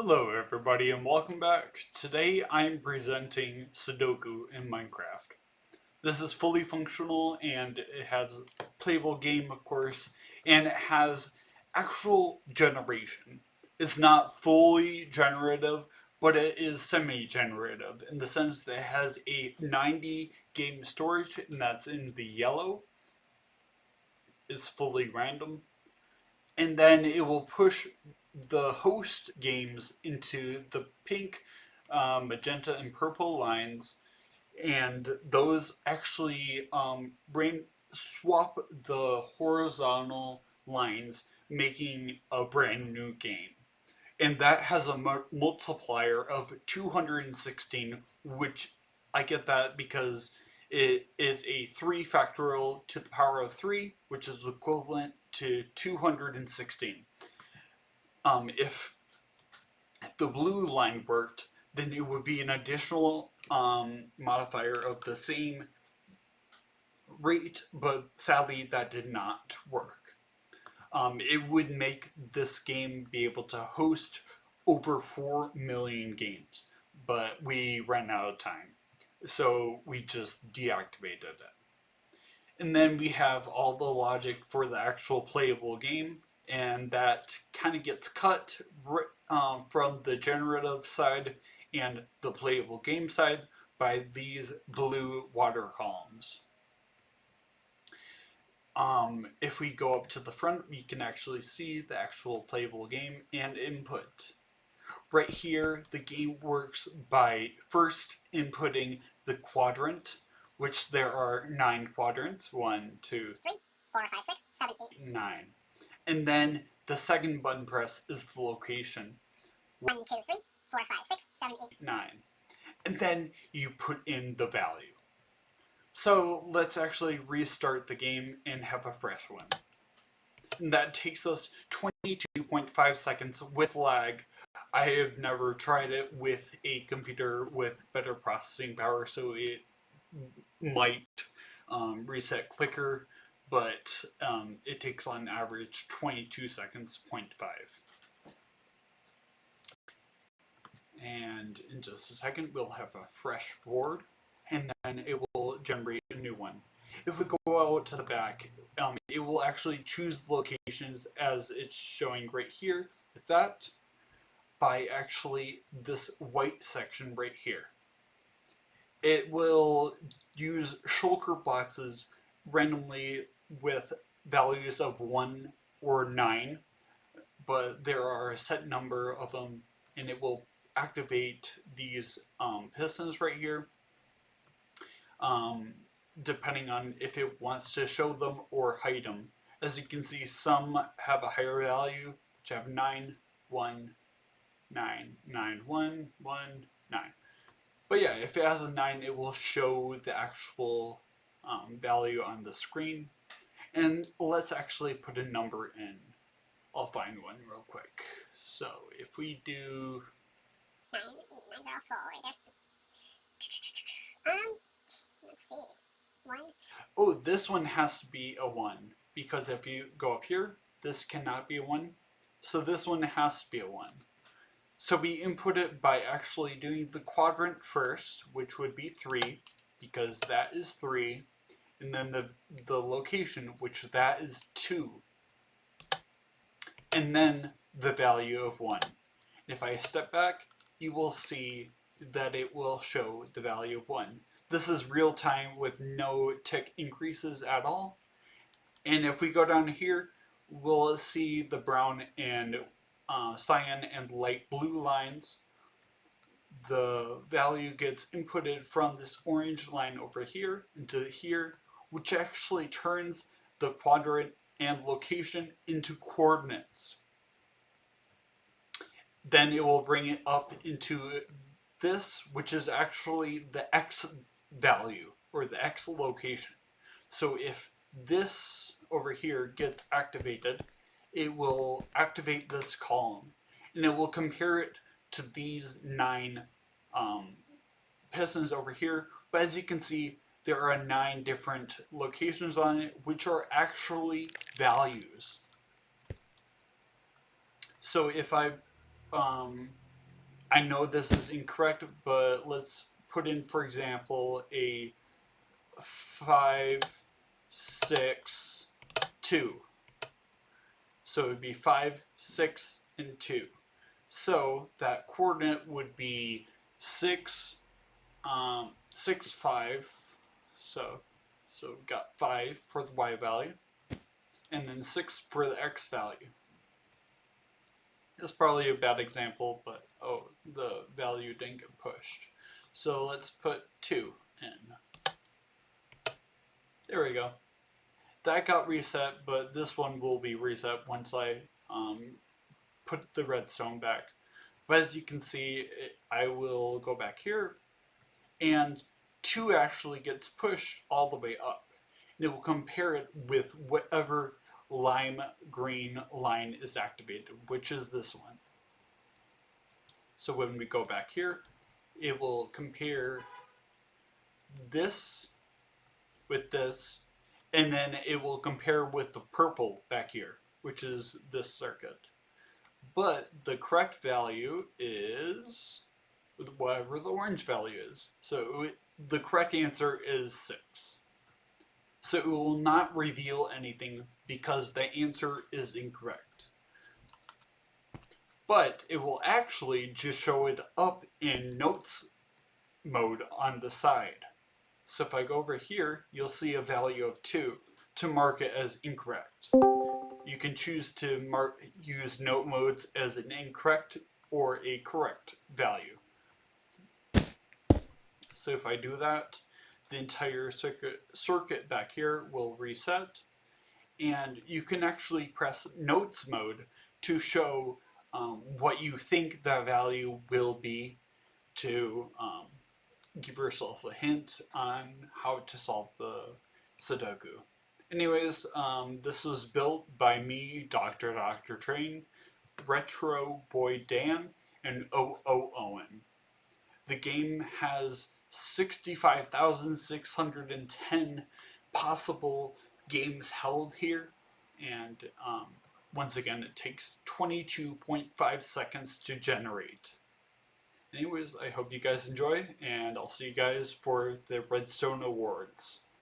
Hello everybody and welcome back. Today I'm presenting Sudoku in Minecraft. This is fully functional and it has a playable game, of course, and it has actual generation. It's not fully generative, but it is semi-generative in the sense that it has a 90 game storage, and that's in the yellow. It's fully random. And then it will push the host games into the pink, magenta, and purple lines, and those actually swap the horizontal lines, making a brand new game. And that has a multiplier of 216, which I get that because it is a 3 factorial to the power of 3, which is equivalent to 216. If the blue line worked, then it would be an additional modifier of the same rate, but sadly that did not work. It would make this game be able to host over 4 million games, but we ran out of time, so we just deactivated it. And then we have all the logic for the actual playable game, and that kind of gets cut from the generative side and the playable game side by these blue water columns. If we go up to the front, we can actually see the actual playable game and input. Right here, the game works by first inputting the quadrant, which there are 9 quadrants. 1, 2, 3, 4, 5, 6, 7, 8, 9. And then the second button press is the location. 1, 2, 3, 4, 5, 6, 7, 8, 9. And then you put in the value. So let's actually restart the game and have a fresh one. And that takes us 22.5 seconds with lag. I have never tried it with a computer with better processing power, so it might reset quicker, but it takes on average 22 seconds, 0.5. And in just a second, we'll have a fresh board, and then it will generate a new one. If we go out to the back, it will actually choose the locations as it's showing right here, with that, by actually this white section right here. It will use shulker boxes randomly with values of 1 or 9, but there are a set number of them, and it will activate these pistons right here, depending on if it wants to show them or hide them. As you can see, some have a higher value, which have 9, 1, 9, 9, 1, 1, 9. But yeah, if it has a 9, it will show the actual value on the screen. And let's actually put a number in. I'll find one real quick. So if we do 904 right there. Let's see. 1. Oh, this one has to be a 1, because if you go up here, this cannot be a 1. So this one has to be a 1. So we input it by actually doing the quadrant first, which would be 3, because that is 3, and then the location, which that is 2, and then the value of 1. If I step back, you will see that it will show the value of 1. This is real time with no tick increases at all. And if we go down here, we'll see the brown and cyan and light blue lines. The value gets inputted from this orange line over here into here, which actually turns the quadrant and location into coordinates. Then it will bring it up into this, which is actually the X value, or the X location. So if this over here gets activated, it will activate this column, and it will compare it to these 9 pistons over here. But as you can see, there are 9 different locations on it, which are actually values. So if I I know this is incorrect, but let's put in, for example, a 5, 6, 2. So it would be 5, 6, and 2. So that coordinate would be 6, 6, 5. So we've got 5 for the y value, and then 6 for the x value. It's probably a bad example, but the value didn't get pushed. So let's put 2 in. There we go. That got reset, but this one will be reset once I put the redstone back. But as you can see, I will go back here, and 2 actually gets pushed all the way up. And it will compare it with whatever lime green line is activated, which is this one. So when we go back here, it will compare this with this, and then it will compare with the purple back here, which is this circuit. But the correct value is whatever the orange value is. So the correct answer is 6. So it will not reveal anything because the answer is incorrect. But it will actually just show it up in notes mode on the side. So if I go over here, you'll see a value of 2 to mark it as incorrect. You can choose to use note modes as an incorrect or a correct value. So if I do that, the entire circuit back here will reset, and you can actually press notes mode to show what you think the value will be, to give yourself a hint on how to solve the Sudoku. Anyways, this was built by me, Dr. Train, RetroBoyDaan, and OhOhOwen. The game has 65,610 possible games held here, and once again, it takes 22.5 seconds to generate. Anyways, I hope you guys enjoy, and I'll see you guys for the Redstone Awards.